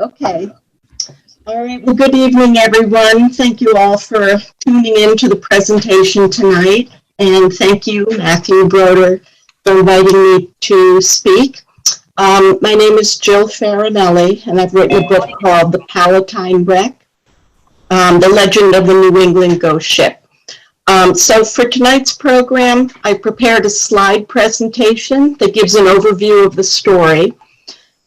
Okay. All right. Well, good evening, everyone. Thank you all for tuning in to the presentation tonight. And thank you, Matthew Broder, for inviting me to speak. My name is Jill Farinelli, and I've written a book called The Palatine Wreck, The Legend of the New England Ghost Ship. So for tonight's program, I prepared a slide presentation that gives an overview of the story.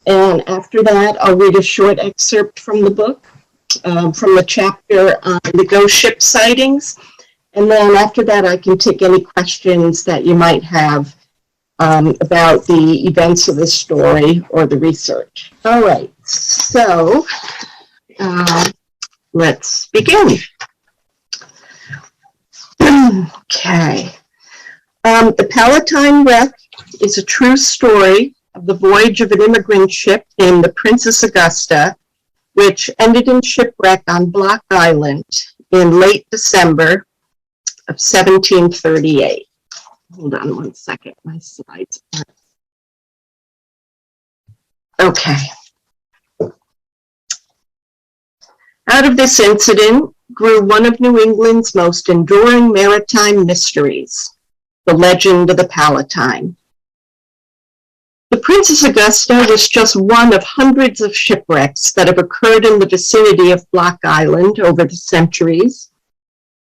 And after that, I'll read a short excerpt from the book, from the chapter on the ghost ship sightings. And then after that, I can take any questions that you might have about the events of the story or the research. All right, so let's begin. Okay. The Palatine Wreck is a true story of the voyage of an immigrant ship named the Princess Augusta, which ended in shipwreck on Block Island in late December of 1738. Hold on one second, my slides are... Okay. Out of this incident grew one of New England's most enduring maritime mysteries, the legend of the Palatine. The Princess Augusta was just one of hundreds of shipwrecks that have occurred in the vicinity of Block Island over the centuries,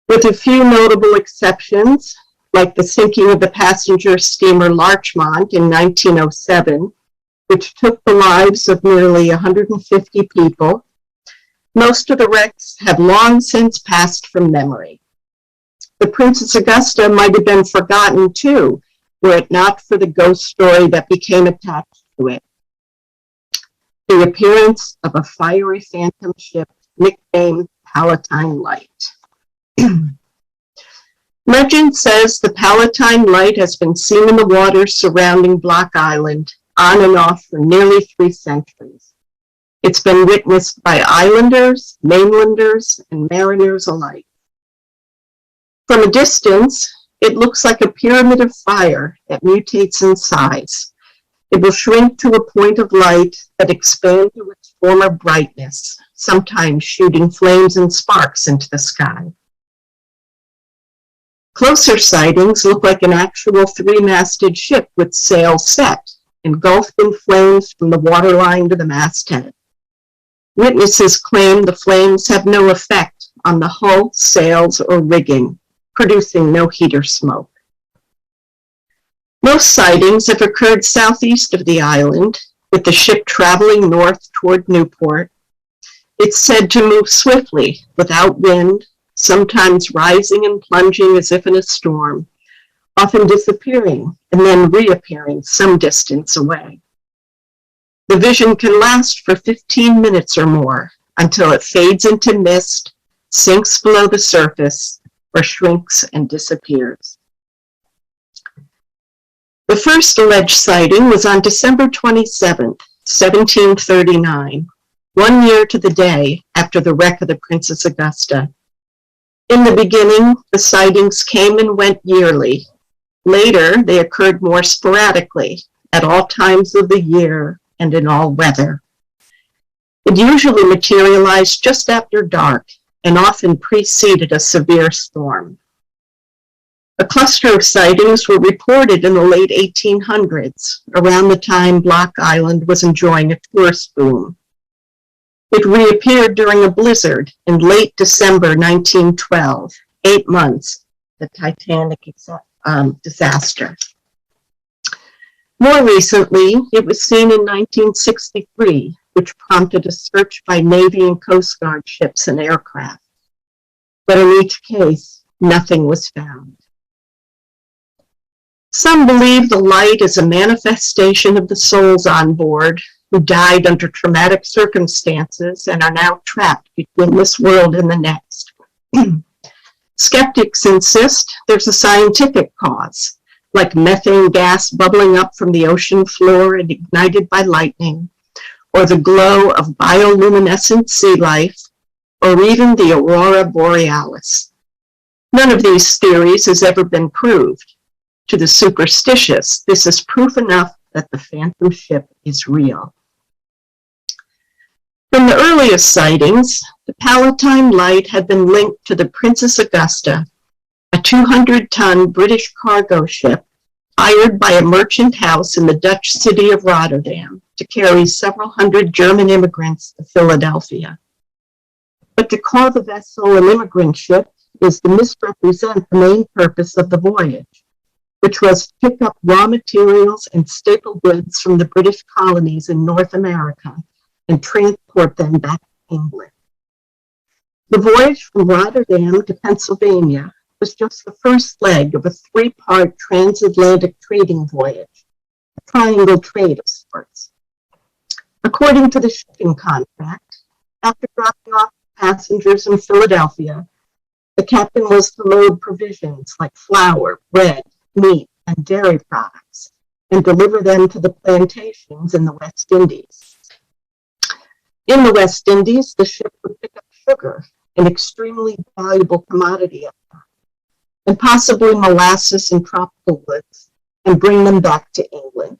with a few notable exceptions, like the sinking of the passenger steamer Larchmont in 1907, which took the lives of nearly 150 people. Most of the wrecks have long since passed from memory. The Princess Augusta might have been forgotten too, were it not for the ghost story that became attached to it. The appearance of a fiery phantom ship nicknamed Palatine Light. Legend says the Palatine Light has been seen in the waters surrounding Block Island on and off for nearly 3 centuries. It's been witnessed by islanders, mainlanders, and mariners alike. From a distance, it looks like a pyramid of fire that mutates in size. It will shrink to a point of light that expands to its former brightness, sometimes shooting flames and sparks into the sky. Closer sightings look like an actual 3-masted ship with sails set, engulfed in flames from the waterline to the masthead. Witnesses claim the flames have no effect on the hull, sails, or rigging, producing no heat or smoke. Most sightings have occurred southeast of the island, with the ship traveling north toward Newport. It's said to move swiftly, without wind, sometimes rising and plunging as if in a storm, often disappearing and then reappearing some distance away. The vision can last for 15 minutes or more until it fades into mist, sinks below the surface, or shrinks and disappears. The first alleged sighting was on December 27, 1739, 1 year to the day after the wreck of the Princess Augusta. In the beginning, the sightings came and went yearly. Later, they occurred more sporadically, at all times of the year and in all weather. It usually materialized just after dark and often preceded a severe storm. A cluster of sightings were reported in the late 1800s, around the time Block Island was enjoying a tourist boom. It reappeared during a blizzard in late December 1912, 8 months, the Titanic Disaster. More recently, it was seen in 1963, which prompted a search by Navy and Coast Guard ships and aircraft. But in each case, nothing was found. Some believe the light is a manifestation of the souls on board who died under traumatic circumstances and are now trapped between this world and the next. Skeptics insist there's a scientific cause, like methane gas bubbling up from the ocean floor and ignited by lightning, or the glow of bioluminescent sea life, or even the aurora borealis. None of these theories has ever been proved. To the superstitious, this is proof enough that the phantom ship is real. From the earliest sightings, the Palatine Light had been linked to the Princess Augusta, a 200-ton British cargo ship hired by a merchant house in the Dutch city of Rotterdam to carry several hundred German immigrants to Philadelphia. But to call the vessel an immigrant ship is to misrepresent the main purpose of the voyage, which was to pick up raw materials and staple goods from the British colonies in North America and transport them back to England. The voyage from Rotterdam to Pennsylvania was just the first leg of a three-part transatlantic trading voyage, a triangle trade of sorts. According to the shipping contract, after dropping off passengers in Philadelphia, the captain was to load provisions like flour, bread, meat, and dairy products and deliver them to the plantations in the West Indies. In the West Indies, the ship would pick up sugar, an extremely valuable commodity at that, and possibly molasses and tropical goods, and bring them back to England.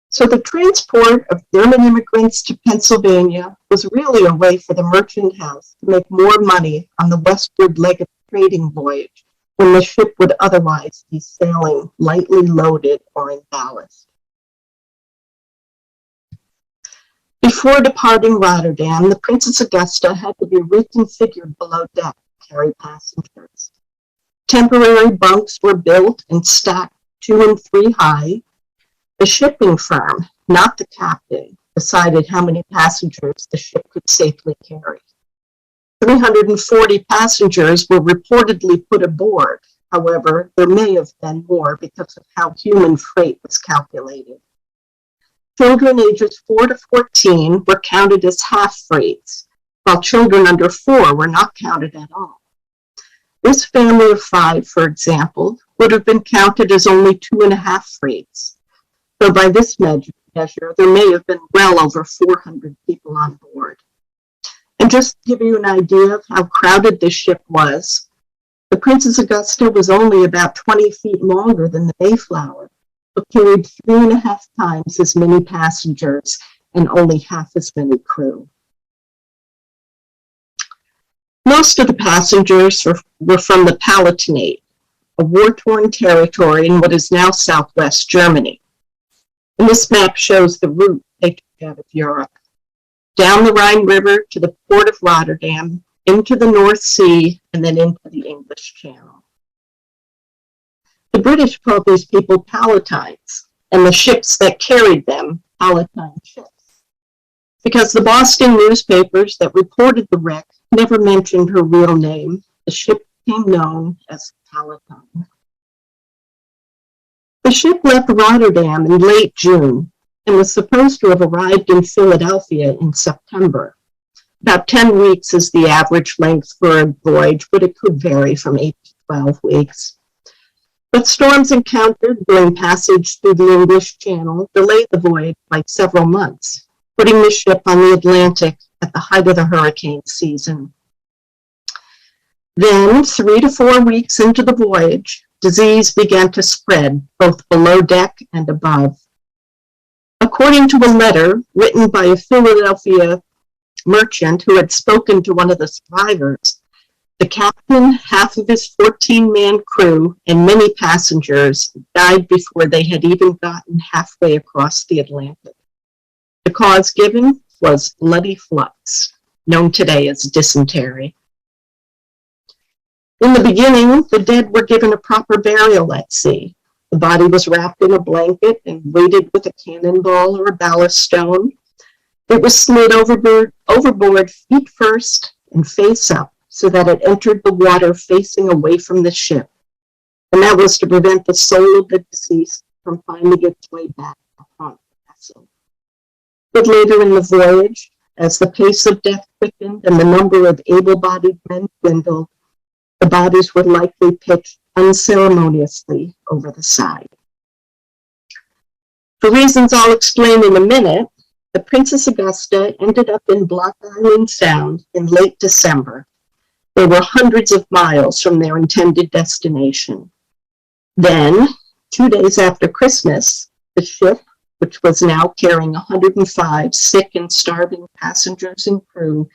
So the transport of German immigrants to Pennsylvania was really a way for the merchant house to make more money on the westward leg of the trading voyage when the ship would otherwise be sailing lightly loaded or in ballast. Before departing Rotterdam, the Princess Augusta had to be reconfigured below deck to carry passengers. Temporary bunks were built and stacked 2 and 3 high. The shipping firm, not the captain, decided how many passengers the ship could safely carry. 340 passengers were reportedly put aboard. However, there may have been more because of how human freight was calculated. Children ages 4 to 14 were counted as half freights, while children under 4 were not counted at all. This family of 5, for example, would have been counted as only 2.5 freights. So by this measure, there may have been well over 400 people on board. And just to give you an idea of how crowded this ship was, the Princess Augusta was only about 20 feet longer than the Mayflower, but carried 3.5 times as many passengers and only half as many crew. Most of the passengers were from the Palatinate, a war-torn territory in what is now southwest Germany. And this map shows the route they took out of Europe, down the Rhine River to the port of Rotterdam, into the North Sea, and then into the English Channel. The British called these people Palatines, and the ships that carried them, Palatine ships, because the Boston newspapers that reported the wreck never mentioned her real name. The ship became known as Palatine. The ship left Rotterdam in late June and was supposed to have arrived in Philadelphia in September. About 10 weeks is the average length for a voyage, but it could vary from 8 to 12 weeks. But storms encountered during passage through the English Channel delayed the voyage by several months, putting the ship on the Atlantic at the height of the hurricane season. Then, 3 to 4 weeks into the voyage, disease began to spread both below deck and above. According to a letter written by a Philadelphia merchant who had spoken to one of the survivors, the captain, half of his 14-man crew, and many passengers died before they had even gotten halfway across the Atlantic. The cause given was bloody flux, known today as dysentery. In the beginning, the dead were given a proper burial at sea. The body was wrapped in a blanket and weighted with a cannonball or a ballast stone. It was slid overboard feet first and face up so that it entered the water facing away from the ship. And that was to prevent the soul of the deceased from finding its way back upon the vessel. But later in the voyage, as the pace of death quickened and the number of able-bodied men dwindled, the bodies were likely pitched unceremoniously over the side. For reasons I'll explain in a minute, the Princess Augusta ended up in Block Island Sound in late December. They were hundreds of miles from their intended destination. Then, 2 days after Christmas, the ship, which was now carrying 105 sick and starving passengers and crew,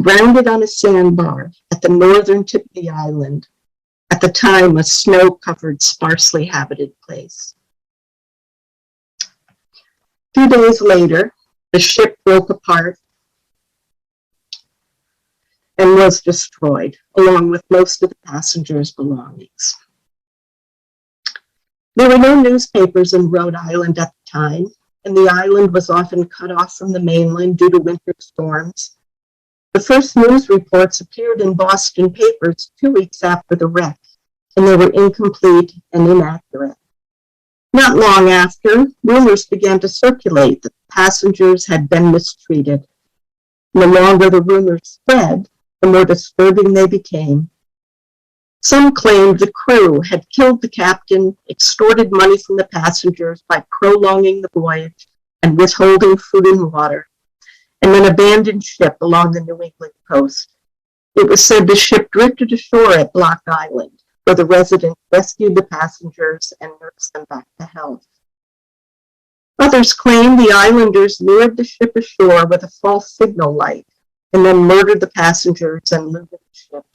grounded on a sandbar at the northern tip of the island, at the time a snow-covered, sparsely habited place. 2 days later, the ship broke apart and was destroyed, along with most of the passengers' belongings. There were no newspapers in Rhode Island at the time, and the island was often cut off from the mainland due to winter storms. The first news reports appeared in Boston papers 2 weeks after the wreck, and they were incomplete and inaccurate. Not long after, rumors began to circulate that passengers had been mistreated. The longer the rumors spread, the more disturbing they became. Some claimed the crew had killed the captain, extorted money from the passengers by prolonging the voyage and withholding food and water, and then abandoned ship along the New England coast. It was said the ship drifted ashore at Block Island, where the residents rescued the passengers and nursed them back to health. Others claimed the islanders lured the ship ashore with a false signal light and then murdered the passengers and looted the ship.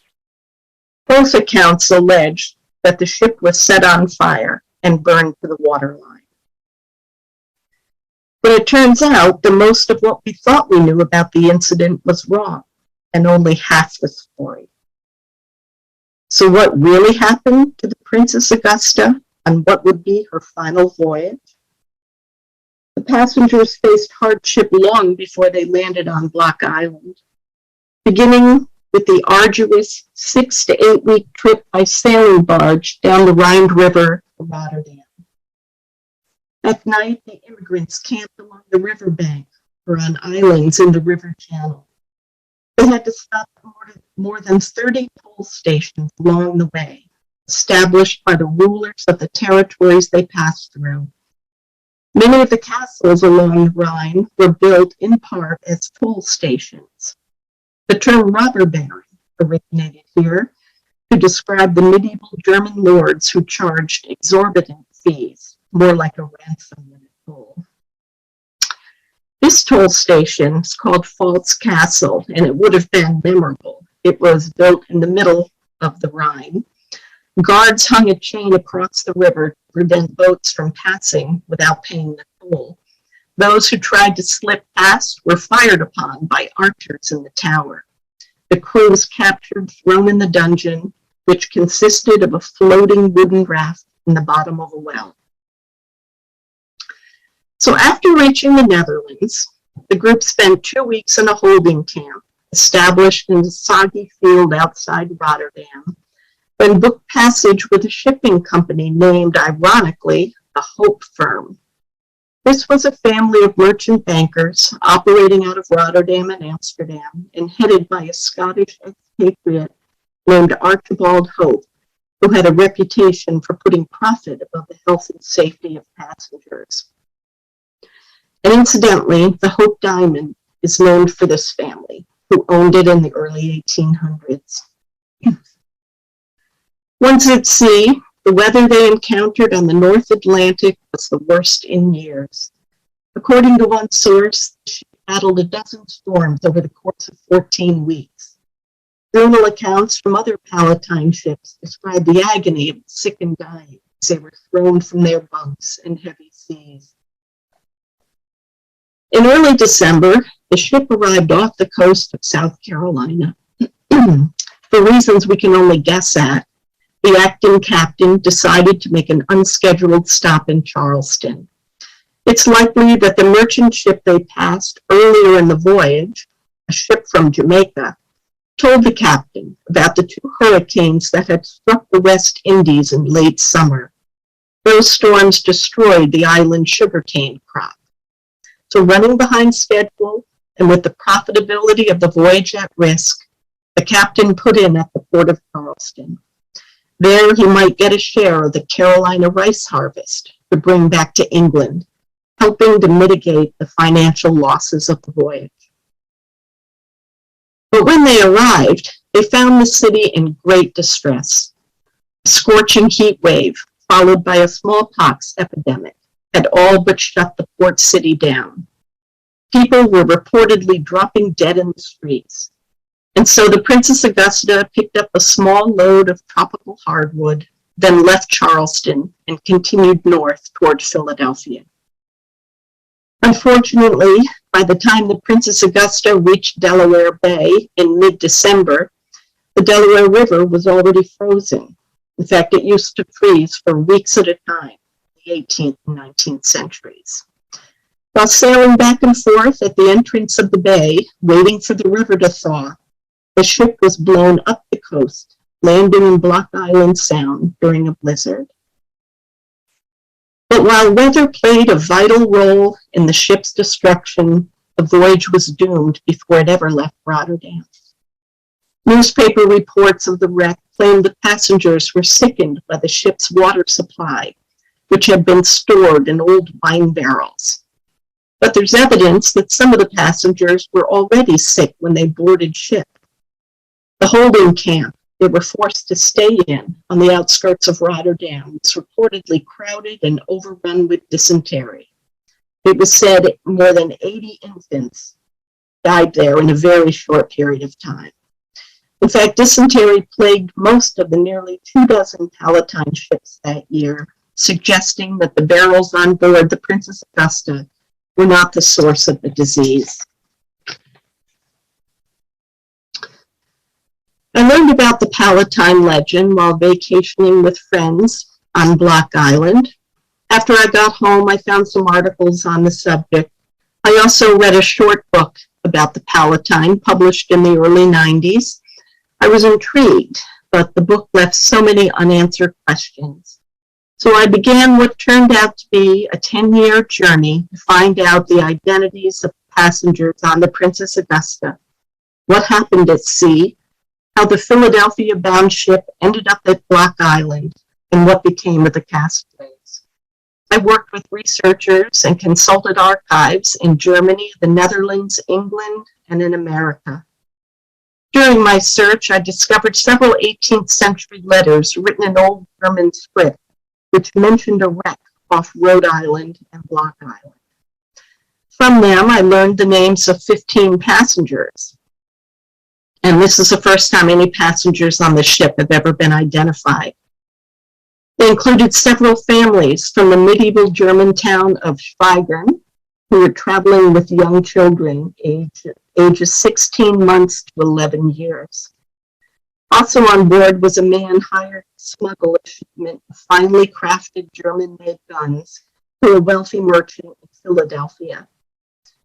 Both accounts alleged that the ship was set on fire and burned to the waterline. But it turns out that most of what we thought we knew about the incident was wrong, and only half the story. So what really happened to the Princess Augusta on what would be her final voyage? The passengers faced hardship long before they landed on Block Island, beginning with the arduous 6 to 8 week trip by sailing barge down the Rhine River to Rotterdam. At night, the immigrants camped along the riverbank or on islands in the river channel. They had to stop at more than 30 toll stations along the way, established by the rulers of the territories they passed through. Many of the castles along the Rhine were built in part as toll stations. The term robber baron originated here to describe the medieval German lords who charged exorbitant fees, more like a ransom than a toll. This toll station is called Pfalz Castle, and it would have been memorable. It was built in the middle of the Rhine. Guards hung a chain across the river to prevent boats from passing without paying the toll. Those who tried to slip past were fired upon by archers in the tower. The crew was captured, thrown in the dungeon, which consisted of a floating wooden raft in the bottom of a well. So after reaching the Netherlands, the group spent 2 weeks in a holding camp established in a soggy field outside Rotterdam, then booked passage with a shipping company named, ironically, the Hope Firm. This was a family of merchant bankers operating out of Rotterdam and Amsterdam and headed by a Scottish expatriate named Archibald Hope, who had a reputation for putting profit above the health and safety of passengers. And incidentally, the Hope Diamond is named for this family, who owned it in the early 1800s. Once at sea, the weather they encountered on the North Atlantic was the worst in years. According to one source, the ship battled a dozen storms over the course of 14 weeks. Journal accounts from other Palatine ships describe the agony of the sick and dying as they were thrown from their bunks in heavy seas. In early December, the ship arrived off the coast of South Carolina. For reasons we can only guess at, the acting captain decided to make an unscheduled stop in Charleston. It's likely that the merchant ship they passed earlier in the voyage, a ship from Jamaica, told the captain about the 2 hurricanes that had struck the West Indies in late summer. Those storms destroyed the island sugarcane crop. So running behind schedule and with the profitability of the voyage at risk, the captain put in at the port of Charleston. There he might get a share of the Carolina rice harvest to bring back to England, helping to mitigate the financial losses of the voyage. But when they arrived, they found the city in great distress. A scorching heat wave, followed by a smallpox epidemic, had all but shut the port city down. People were reportedly dropping dead in the streets. And so the Princess Augusta picked up a small load of tropical hardwood, then left Charleston and continued north toward Philadelphia. Unfortunately, by the time the Princess Augusta reached Delaware Bay in mid-December, the Delaware River was already frozen. In fact, it used to freeze for weeks at a time in the 18th and 19th centuries. While sailing back and forth at the entrance of the bay, waiting for the river to thaw, the ship was blown up the coast, landing in Block Island Sound during a blizzard. But while weather played a vital role in the ship's destruction, the voyage was doomed before it ever left Rotterdam. Newspaper reports of the wreck claimed the passengers were sickened by the ship's water supply, which had been stored in old wine barrels. But there's evidence that some of the passengers were already sick when they boarded ship. The holding camp they were forced to stay in on the outskirts of Rotterdam was reportedly crowded and overrun with dysentery. It was said more than 80 infants died there in a very short period of time. In fact, dysentery plagued most of the nearly 24 Palatine ships that year, suggesting that the barrels on board the Princess Augusta were not the source of the disease. I learned about the Palatine legend while vacationing with friends on Block Island. After I got home, I found some articles on the subject. I also read a short book about the Palatine published in the early 90s. I was intrigued, but the book left so many unanswered questions. So I began what turned out to be a 10-year journey to find out the identities of passengers on the Princess Augusta, what happened at sea, how the Philadelphia-bound ship ended up at Block Island, and what became of the castaways. I worked with researchers and consulted archives in Germany, the Netherlands, England, and in America. During my search, I discovered several 18th century letters written in Old German script, which mentioned a wreck off Rhode Island and Block Island. From them, I learned the names of 15 passengers. And this is the first time any passengers on the ship have ever been identified. They included several families from the medieval German town of Schweigern, who were traveling with young children ages 16 months to 11 years. Also on board was a man hired to smuggle a shipment of finely crafted German-made guns to a wealthy merchant in Philadelphia.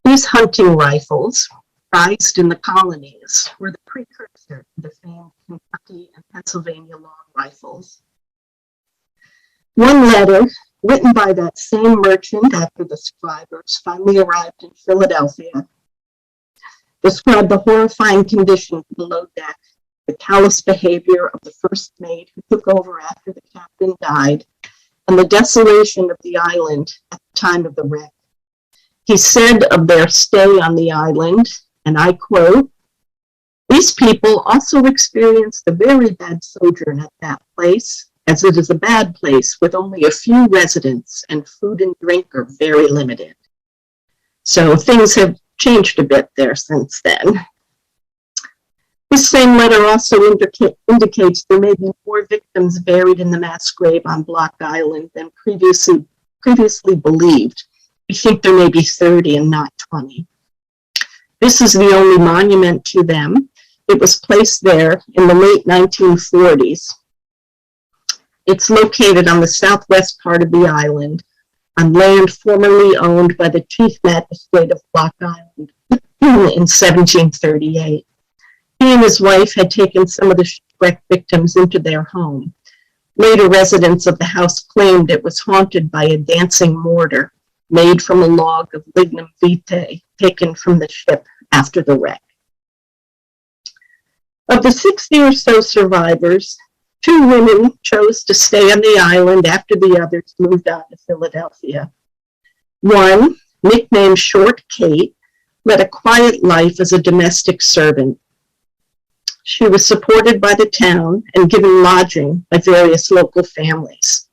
These hunting rifles, prized in the colonies, were the precursor to the famed Kentucky and Pennsylvania long rifles. One letter, written by that same merchant after the survivors finally arrived in Philadelphia, described the horrifying conditions below deck, the callous behavior of the first mate who took over after the captain died, and the desolation of the island at the time of the wreck. He said of their stay on the island, and I quote, "These people also experienced a very bad sojourn at that place, as it is a bad place with only a few residents and food and drink are very limited." So things have changed a bit there since then. This same letter also indicates there may be more victims buried in the mass grave on Block Island than previously believed. We think there may be 30 and not 20. This is the only monument to them. It was placed there in the late 1940s. It's located on the southwest part of the island, on land formerly owned by the Chief Magistrate of Block Island in 1738. He and his wife had taken some of the shipwreck victims into their home. Later residents of the house claimed it was haunted by a dancing mortar made from a log of lignum vitae taken from the ship after the wreck. Of the 60 or so survivors, 2 women chose to stay on the island after the others moved on to Philadelphia. One, nicknamed Short Kate, led a quiet life as a domestic servant. She was supported by the town and given lodging by various local families.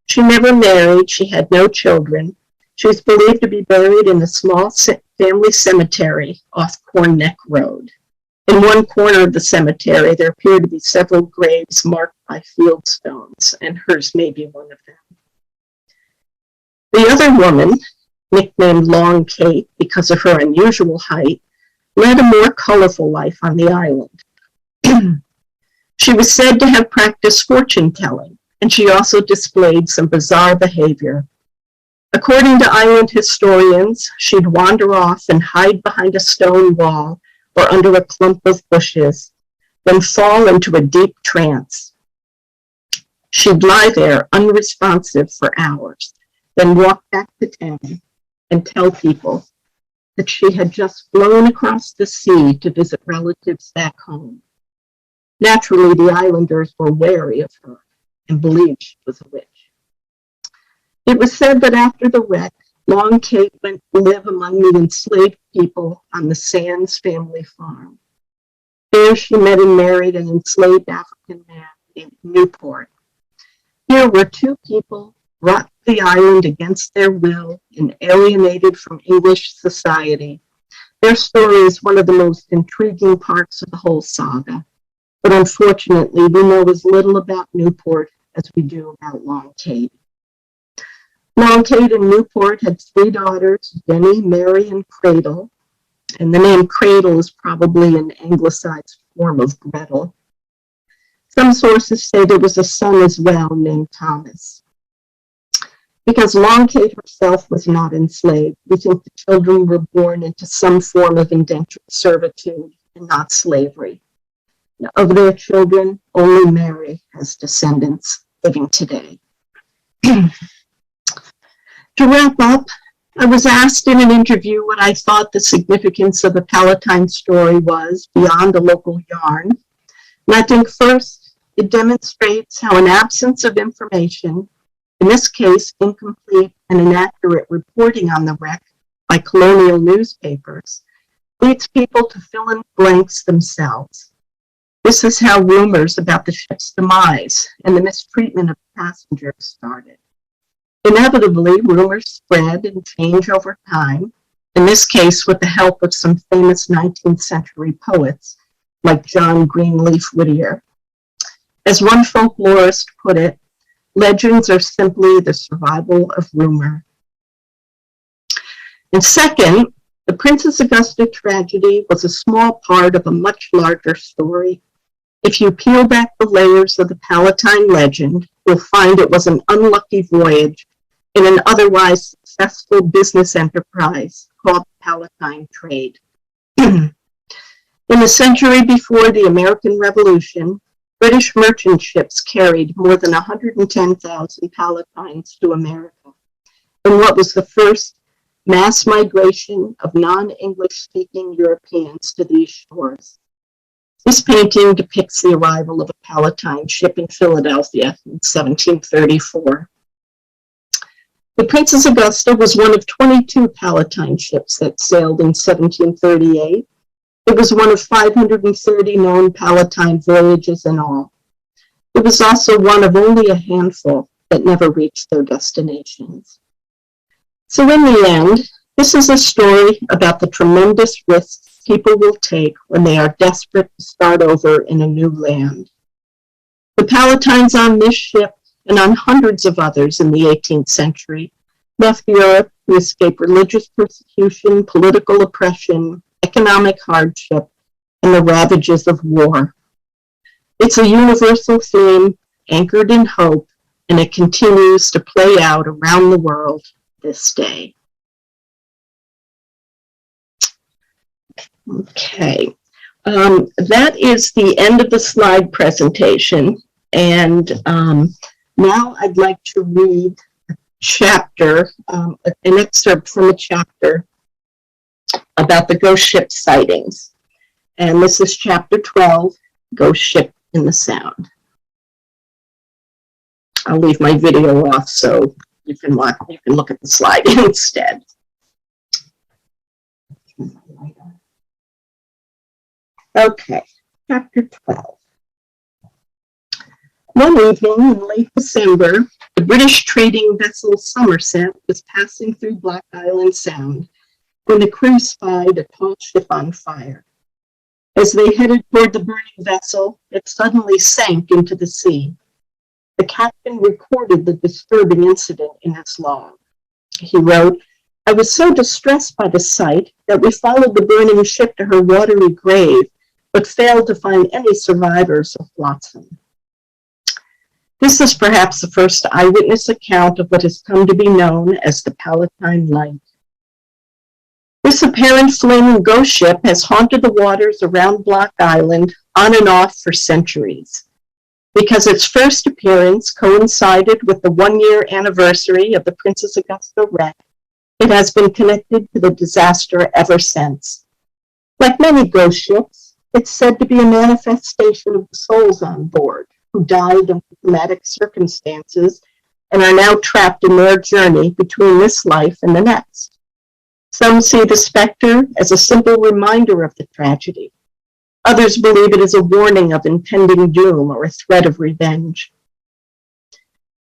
She never married. She had no children. She was believed to be buried in a small family cemetery off Corn Neck Road. In one corner of the cemetery, there appear to be several graves marked by field stones, and hers may be one of them. The other woman, nicknamed Long Kate because of her unusual height, led a more colorful life on the island. She was said to have practiced fortune-telling, and she also displayed some bizarre behavior. According to island historians, she'd wander off and hide behind a stone wall or under a clump of bushes, then fall into a deep trance. She'd lie there unresponsive for hours, then walk back to town and tell people that she had just flown across the sea to visit relatives back home. Naturally, the islanders were wary of her and believed she was a witch. It was said that after the wreck, Long Kate went to live among the enslaved people on the Sands family farm. There she met and married an enslaved African man named Newport. Here were two people brought to the island against their will and alienated from English society. Their story is one of the most intriguing parts of the whole saga, but unfortunately we know as little about Newport as we do about Long Kate. Long Kate and Newport had three daughters, Jenny, Mary, and Cradle, and the name Cradle is probably an anglicized form of Gretel. Some sources say there was a son as well named Thomas. Because Long Kate herself was not enslaved, we think the children were born into some form of indentured servitude and not slavery. Of their children, only Mary has descendants living today. To wrap up, I was asked in an interview what I thought the significance of the Palatine story was beyond a local yarn. And I think first, it demonstrates how an absence of information, in this case, incomplete and inaccurate reporting on the wreck by colonial newspapers, leads people to fill in blanks themselves. This is how rumors about the ship's demise and the mistreatment of passengers started. Inevitably, rumors spread and change over time, in this case with the help of some famous 19th century poets like John Greenleaf Whittier. As one folklorist put it, legends are simply the survival of rumor. And second, the Princess Augusta tragedy was a small part of a much larger story. If you peel back the layers of the Palatine legend, you'll find it was an unlucky voyage in an otherwise successful business enterprise called the Palatine trade. In the century before the American Revolution, British merchant ships carried more than 110,000 Palatines to America in what was the first mass migration of non-English speaking Europeans to these shores. This painting depicts the arrival of a Palatine ship in Philadelphia in 1734. The Princess Augusta was one of 22 Palatine ships that sailed in 1738. It was one of 530 known Palatine voyages in all. It was also one of only a handful that never reached their destinations. So in the end, this is a story about the tremendous risks people will take when they are desperate to start over in a new land. The Palatines on this ship and on hundreds of others in the 18th century left Europe to escape religious persecution, political oppression, economic hardship, and the ravages of war. It's a universal theme anchored in hope, and it continues to play out around the world this day. Okay, that is the end of the slide presentation, and now I'd like to read a chapter, an excerpt from a chapter about the ghost ship sightings. And this is chapter 12, Ghost Ship in the Sound. I'll leave my video off so you can look at the slide instead. Okay, chapter 12. One evening in late December, the British trading vessel Somerset was passing through Block Island Sound when the crew spied a tall ship on fire. As they headed toward the burning vessel, it suddenly sank into the sea. The captain recorded the disturbing incident in his log. He wrote, "I was so distressed by the sight that we followed the burning ship to her watery grave, but failed to find any survivors of flotsam." This is perhaps the first eyewitness account of what has come to be known as the Palatine Light. This apparent flaming ghost ship has haunted the waters around Block Island on and off for centuries. Because its first appearance coincided with the one-year anniversary of the Princess Augusta wreck, it has been connected to the disaster ever since. Like many ghost ships, it's said to be a manifestation of the souls on board, who died in traumatic circumstances and are now trapped in their journey between this life and the next. Some see the specter as a simple reminder of the tragedy. Others believe it is a warning of impending doom or a threat of revenge.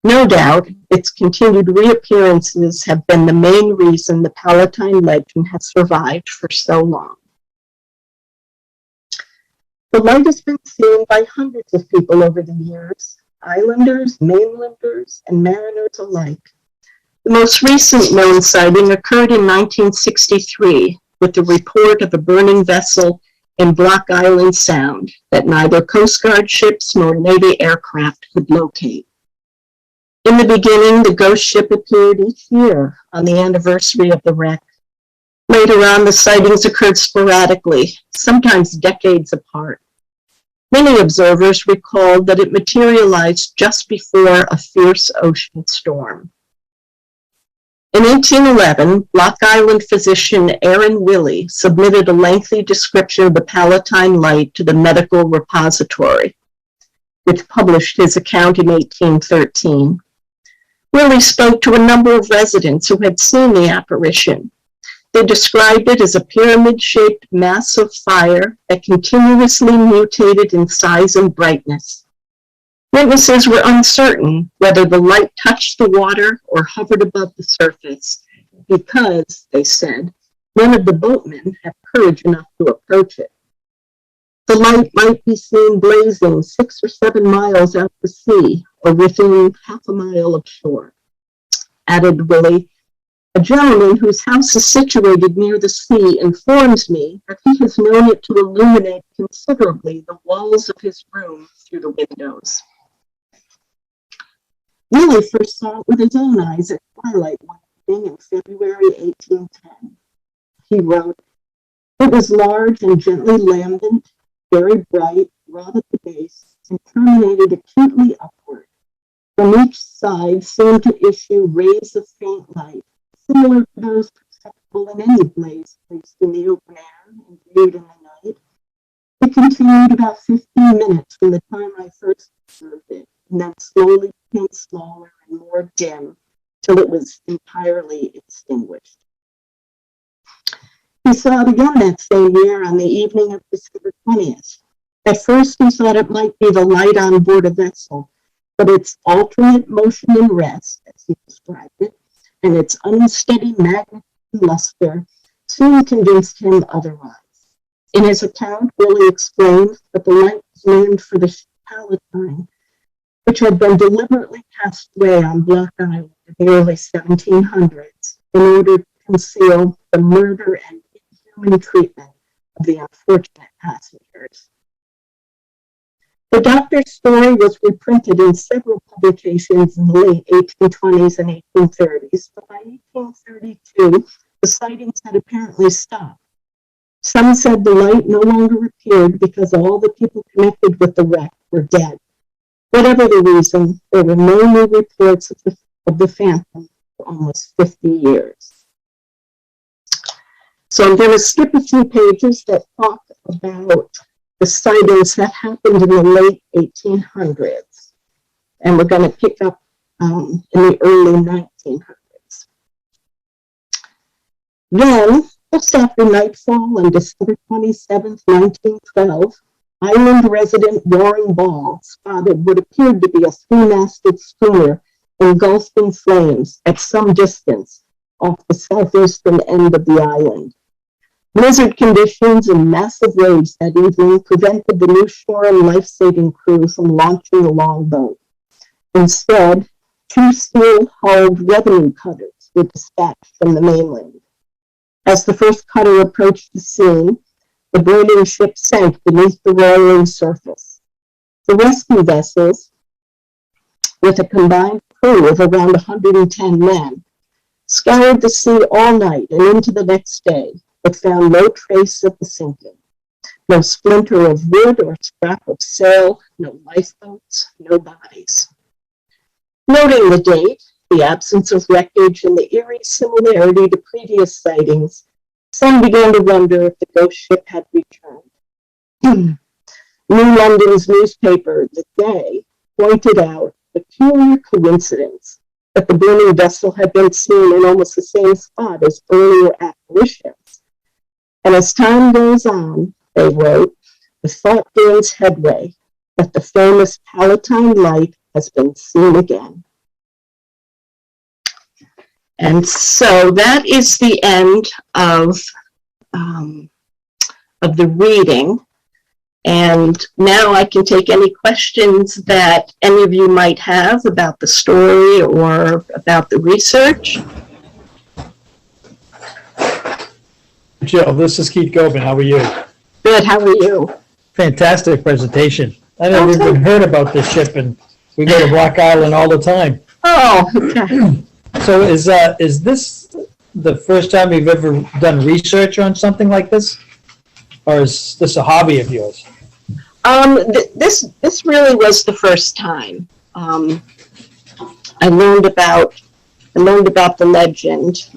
No doubt, its continued reappearances have been the main reason the Palatine legend has survived for so long. The light has been seen by hundreds of people over the years, islanders, mainlanders, and mariners alike. The most recent known sighting occurred in 1963 with the report of a burning vessel in Block Island Sound that neither Coast Guard ships nor Navy aircraft could locate. In the beginning, the ghost ship appeared each year on the anniversary of the wreck. Later on, the sightings occurred sporadically, sometimes decades apart. Many observers recalled that it materialized just before a fierce ocean storm. In 1811, Block Island physician Aaron Willey submitted a lengthy description of the Palatine Light to the Medical Repository, which published his account in 1813. Willey spoke to a number of residents who had seen the apparition. They described it as a pyramid-shaped mass of fire that continuously mutated in size and brightness. Witnesses were uncertain whether the light touched the water or hovered above the surface because, they said, none of the boatmen had courage enough to approach it. The light might be seen blazing 6 or 7 miles out to sea or within half a mile of shore. Added Willey, "A gentleman whose house is situated near the sea informs me that he has known it to illuminate considerably the walls of his room through the windows." Willey first saw it with his own eyes at twilight one evening in February 1810. He wrote, "It was large and gently lambent, very bright, broad at the base, and terminated acutely upward. From each side seemed to issue rays of faint light, similar to those perceptible in any blaze placed in the open air and viewed in the night. It continued about 15 minutes from the time I first observed it, and then slowly became smaller and more dim till it was entirely extinguished." He saw it again that same year on the evening of December 20th. At first he thought it might be the light on board a vessel, but its alternate motion and rest, as he described it, and its unsteady magnitude and luster soon convinced him otherwise. In his account, Willey explained that the light was named for the Palatine, which had been deliberately cast away on Block Island in the early 1700s in order to conceal the murder and inhuman treatment of the unfortunate passengers. The doctor's story was reprinted in several publications in the late 1820s and 1830s, but by 1832, the sightings had apparently stopped. Some said the light no longer appeared because all the people connected with the wreck were dead. Whatever the reason, there were no new reports of the phantom for almost 50 years. So I'm going to skip a few pages that talk about the sightings that happened in the late 1800s. And we're going to pick up in the early 1900s. Then, just after nightfall on December 27, 1912, Island resident Warren Ball spotted what appeared to be a three-masted schooner engulfed in flames at some distance off the southeastern end of the island. Blizzard conditions and massive waves that evening prevented the New Shore life-saving crew from launching the longboat. Instead, two steel-hulled revenue cutters were dispatched from the mainland. As the first cutter approached the scene, the burning ship sank beneath the roiling surface. The rescue vessels, with a combined crew of around 110 men, scoured the sea all night and into the next day, but found no trace of the sinking. No splinter of wood or scrap of sail, no lifeboats, no bodies. Noting the date, the absence of wreckage, and the eerie similarity to previous sightings, some began to wonder if the ghost ship had returned. New London's newspaper, The Day, pointed out the peculiar coincidence that the burning vessel had been seen in almost the same spot as earlier apparitions. And as time goes on, they wrote, the thought gains headway that the famous Palatine Light has been seen again. And so that is the end of the reading. And now I can take any questions that any of you might have about the story or about the research. Jill, this is Keith Gobin. How are you? Good, how are you? Fantastic presentation. I never even heard about this ship, and we go to Block Island all the time. Oh, okay. So is this the first time you've ever done research on something like this? Or is this a hobby of yours? This really was the first time. I learned about the legend.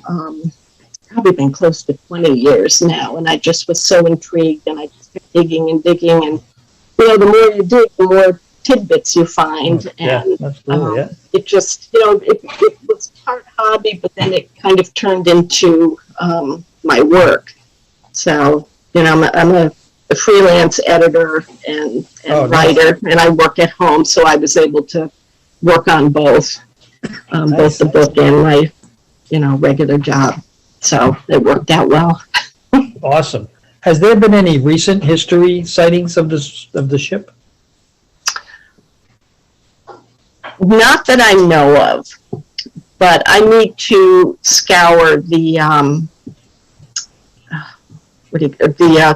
It's probably been close to 20 years now, and I just was so intrigued, and I just kept digging and digging, and the more you dig, the more tidbits you find, and absolutely, it just it was part hobby, but then it kind of turned into my work. So I'm a freelance editor and writer, and I work at home, so I was able to work on both the book and my regular job. So it worked out well. Awesome. Has there been any recent history sightings of the ship? Not that I know of, but I need to scour the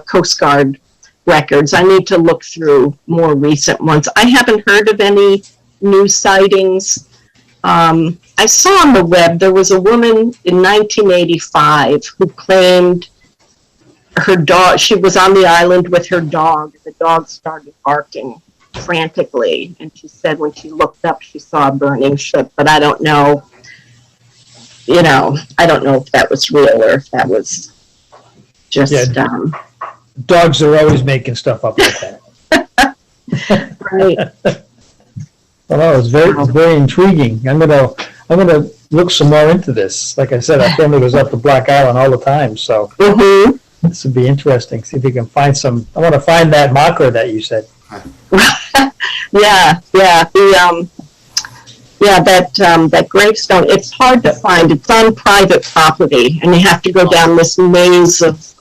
Coast Guard records. I need to look through more recent ones. I haven't heard of any new sightings. I saw on the web there was a woman in 1985 who claimed her dog, she was on the island with her dog. The dog started barking frantically, and she said when she looked up she saw a burning ship, but I don't know if that was real or if that was just dogs are always making stuff up like that. Right. Well, it's very intriguing. I'm gonna look some more into this. Like I said, our family goes up to Black Island all the time, so this would be interesting. See if we can find some. I want to find that marker that you said. That gravestone. It's hard to find. It's on private property, and you have to go down this maze of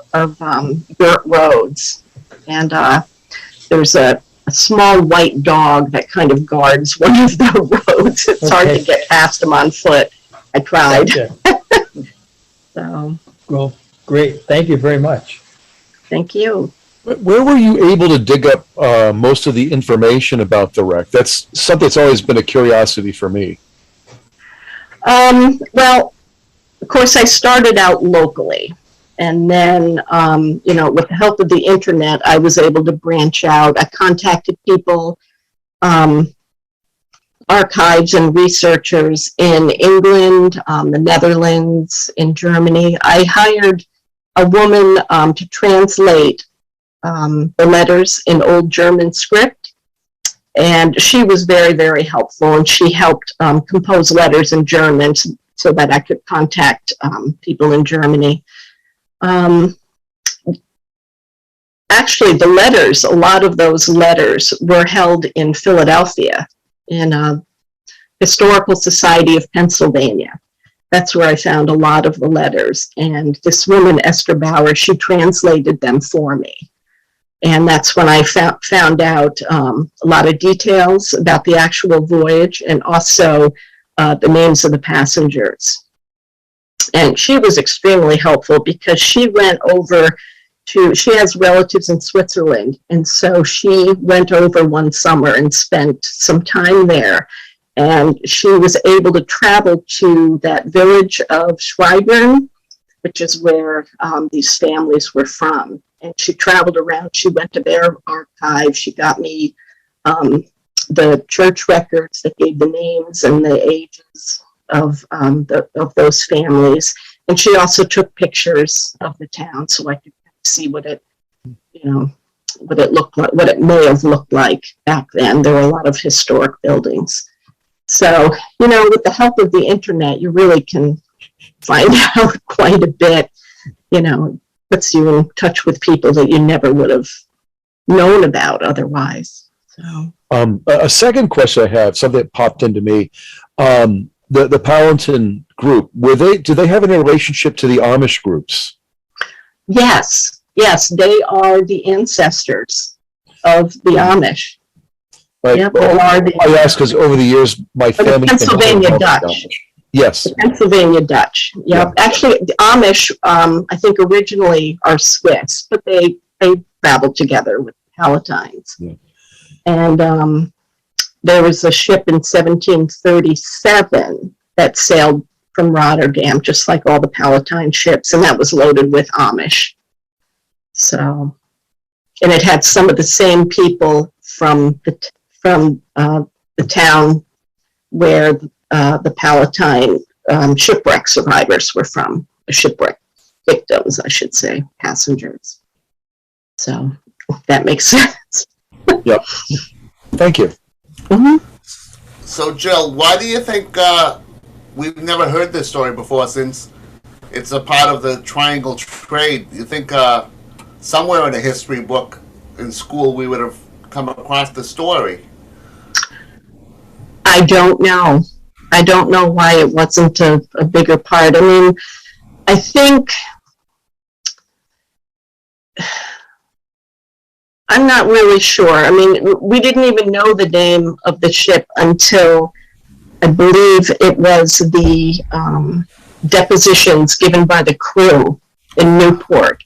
dirt roads. And there's a small white dog that kind of guards one of the roads. It's hard to get past him on foot. I tried. So. Well, great. Thank you very much. Thank you. Where were you able to dig up most of the information about the wreck? That's something that's always been a curiosity for me. Well, of course, I started out locally. And then, with the help of the internet, I was able to branch out. I contacted people, archives and researchers in England, the Netherlands, in Germany. I hired a woman to translate the letters in Old German script, and she was very, very helpful, and she helped compose letters in German so that I could contact people in Germany. actually, the letters, a lot of those letters were held in Philadelphia in Historical Society of Pennsylvania. That's where I found a lot of the letters. And this woman, Esther Bauer, she translated them for me. And that's when I found out a lot of details about the actual voyage and also the names of the passengers. And she was extremely helpful because she went over she has relatives in Switzerland. And so she went over one summer and spent some time there. And she was able to travel to that village of Schweigern, which is where these families were from. And she traveled around. She went to their archive. She got me the church records that gave the names and the ages of those families. And she also took pictures of the town so I could see what it looked like, what it may have looked like back then. There were a lot of historic buildings. So, with the help of the internet, you really can find out quite a bit, puts you in touch with people that you never would have known about otherwise. So. A second question I have, something that popped into me, the Palatine group, do they have any relationship to the Amish groups? Yes, they are the ancestors of the Amish. Right. Yep, I ask because over the years, my family. Pennsylvania Dutch. Yes. The Pennsylvania Dutch. Yep. Yeah. Actually, the Amish, I think originally are Swiss, but they traveled together with Palatines. Yeah. And there was a ship in 1737 that sailed from Rotterdam, just like all the Palatine ships, and that was loaded with Amish. So, and it had some of the same people from the town where the Palatine shipwreck survivors were from, shipwreck victims, I should say, passengers. So, if that makes sense. Yep. Thank you. Mm-hmm. So, Jill, why do you think we've never heard this story before, since it's a part of the triangle trade? You think somewhere in a history book in school we would have come across the story? I don't know. I don't know why it wasn't a bigger part. I mean, I think, I'm not really sure. I mean, we didn't even know the name of the ship until, I believe it was the depositions given by the crew in Newport.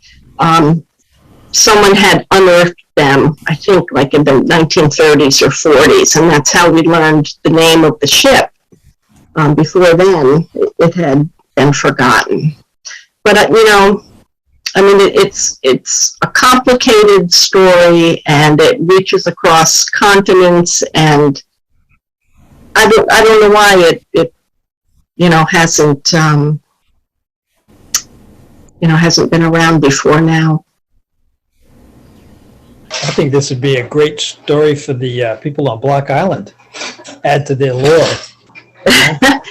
Someone had unearthed them, I think, like in the 1930s or 40s, and that's how we learned the name of the ship. Before then, it had been forgotten. But, I mean, it's a complicated story, and it reaches across continents, and I don't know why it hasn't been around before now. I think this would be a great story for the people on Block Island. Add to their lore.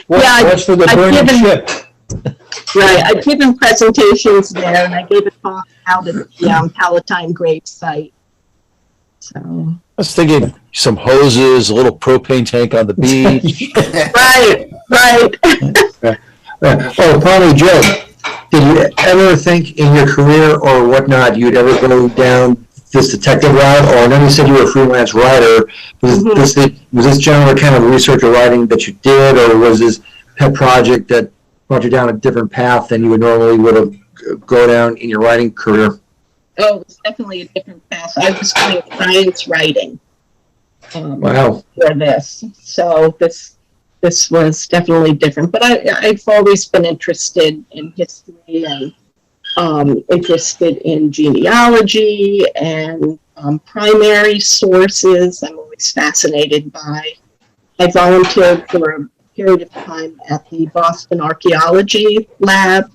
What's for the burning ship? Right, I've given presentations there, and I gave a talk out at the Palatine grave site. So. I was thinking some hoses, a little propane tank on the beach. Right. Oh, probably Joe. Did you ever think in your career or whatnot you'd ever go down this detective route? Or I know you said you were a freelance writer. Was this general kind of research or writing that you did, or was this pet project that brought you down a different path than you would normally go down in your writing career? Oh, it was definitely a different path. I was doing science writing. Wow. For this, so this was definitely different. But I've always been interested in history and interested in genealogy and primary sources. I'm always fascinated by. I volunteered for a period of time at the Boston Archaeology Lab,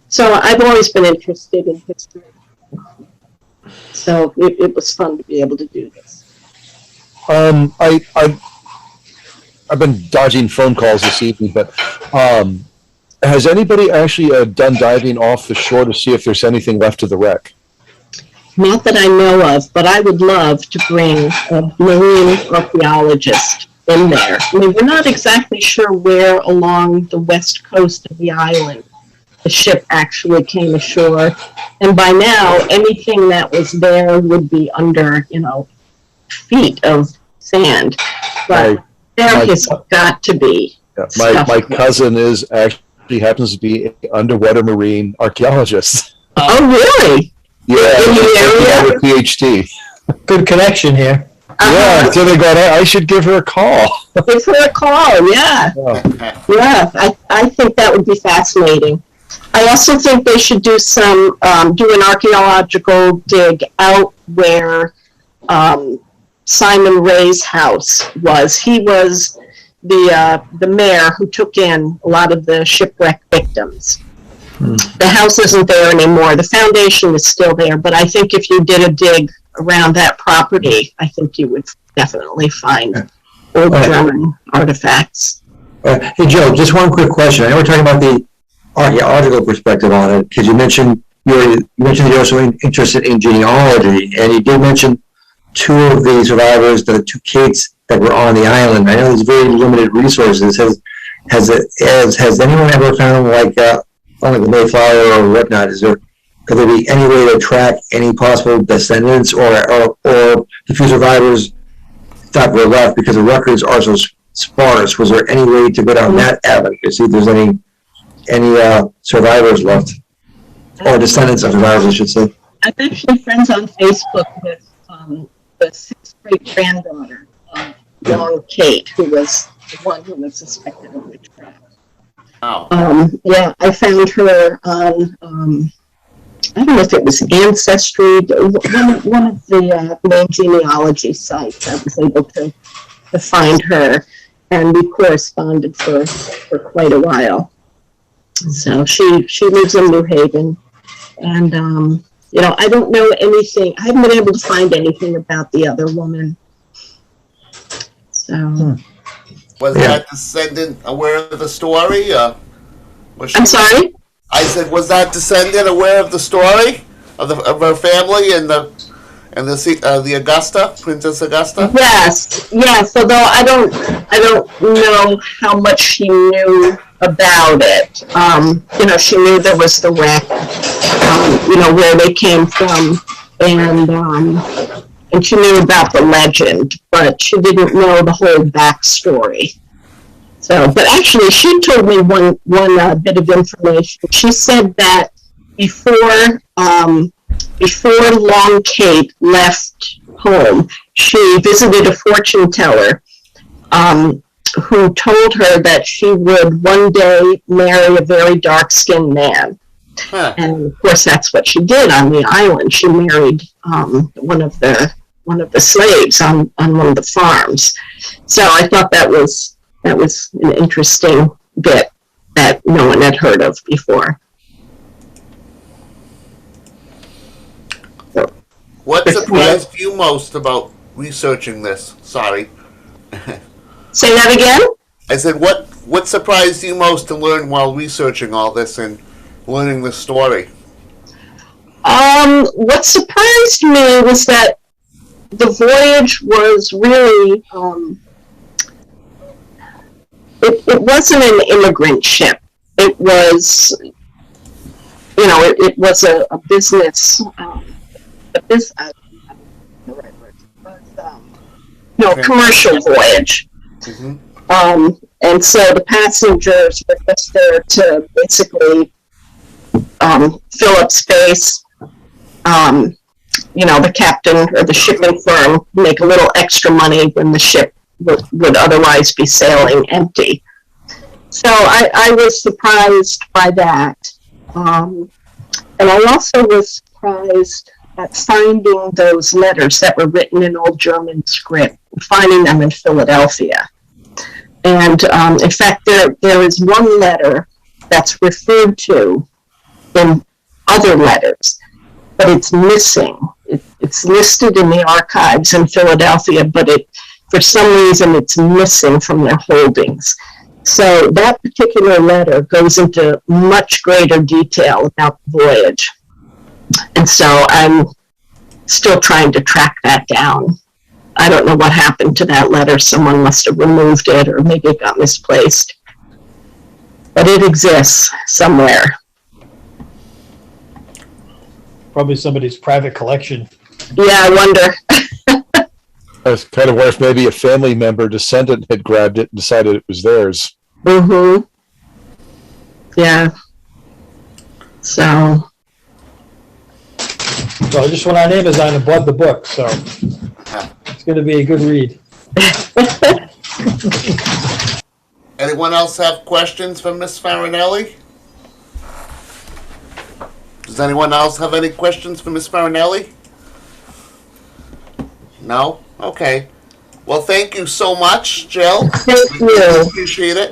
so I've always been interested in history. So it was fun to be able to do this. I've been dodging phone calls this evening, but has anybody actually done diving off the shore to see if there's anything left of the wreck? Not that I know of, but I would love to bring a marine archaeologist in there. I mean, we're not exactly sure where along the west coast of the island the ship actually came ashore. And by now, anything that was there would be under, feet of sand. But there has got to be. Yeah, my cousin happens to be an underwater marine archaeologist. Oh, really? Yeah, In the area? a PhD. Good connection here. Yeah, so they got. I should give her a call. Give her a call, yeah. Yeah, I think that would be fascinating. I also think they should do do an archaeological dig out where Simon Ray's house was. He was the mayor who took in a lot of the shipwreck victims. The house isn't there anymore. The foundation is still there, but I think if you did a dig around that property, I think you would definitely find old German artifacts. Hey, Joe, just one quick question. I know we're talking about the archaeological perspective on it, because you mentioned you're also interested in genealogy, and you did mention two of the survivors, the two Kates that were on the island. I know there's very limited resources. Has anyone ever found on the Mayflower or whatnot? Could there be any way to track any possible descendants or the few survivors that were left because the records are so sparse? Was there any way to go down that avenue to see if there's any survivors left, or descendants of survivors, I should say? I'm actually friends on Facebook with the sixth great-granddaughter of young Kate, who was the one who was suspected of witchcraft. Oh. Yeah, I found her on, I don't know if it was Ancestry, one of the main genealogy sites. I was able to find her, and we corresponded for quite a while. So she lives in New Haven, and I don't know anything. I haven't been able to find anything about the other woman. So. Was that descendant aware of the story? I'm sorry? I said, was that descendant aware of the story of her family and the Augusta, Princess Augusta? Yes. Although I don't know how much she knew about it. She knew there was the wreck. Where they came from, and she knew about the legend, but she didn't know the whole backstory. So, but actually, she told me one bit of information. She said that before Long Kate left home, she visited a fortune teller who told her that she would one day marry a very dark-skinned man. Huh. And of course, that's what she did on the island. She married one of the slaves on one of the farms. So I thought that was an interesting bit that no one had heard of before. So, what surprised you most about researching this? Sorry. Say that again? I said, what surprised you most to learn while researching all this and learning the story? What surprised me was that the voyage was really, it wasn't an immigrant ship. It was, it was a business, commercial voyage. Mm-hmm. And so the passengers were just there to basically fill up space. The captain or the shipping firm make a little extra money when the ship would otherwise be sailing empty. So I was surprised by that. And I also was surprised at finding those letters that were written in Old German script, finding them in Philadelphia. And in fact, there is one letter that's referred to in other letters, but it's missing. It's listed in the archives in Philadelphia, but for some reason it's missing from their holdings. So that particular letter goes into much greater detail about the voyage. And so I'm still trying to track that down. I don't know what happened to that letter. Someone must have removed it, or maybe it got misplaced. But it exists somewhere. Probably somebody's private collection. Yeah, I wonder. I was kind of wondering if maybe a family member, descendant, had grabbed it and decided it was theirs. Mm-hmm. Yeah. So. Well, just went on Amazon and bought the book, so it's going to be a good read. Anyone else have questions for Miss Farinelli? Does anyone else have any questions for Miss Farinelli? No? Okay. Well, thank you so much, Jill. Thank you. Appreciate it.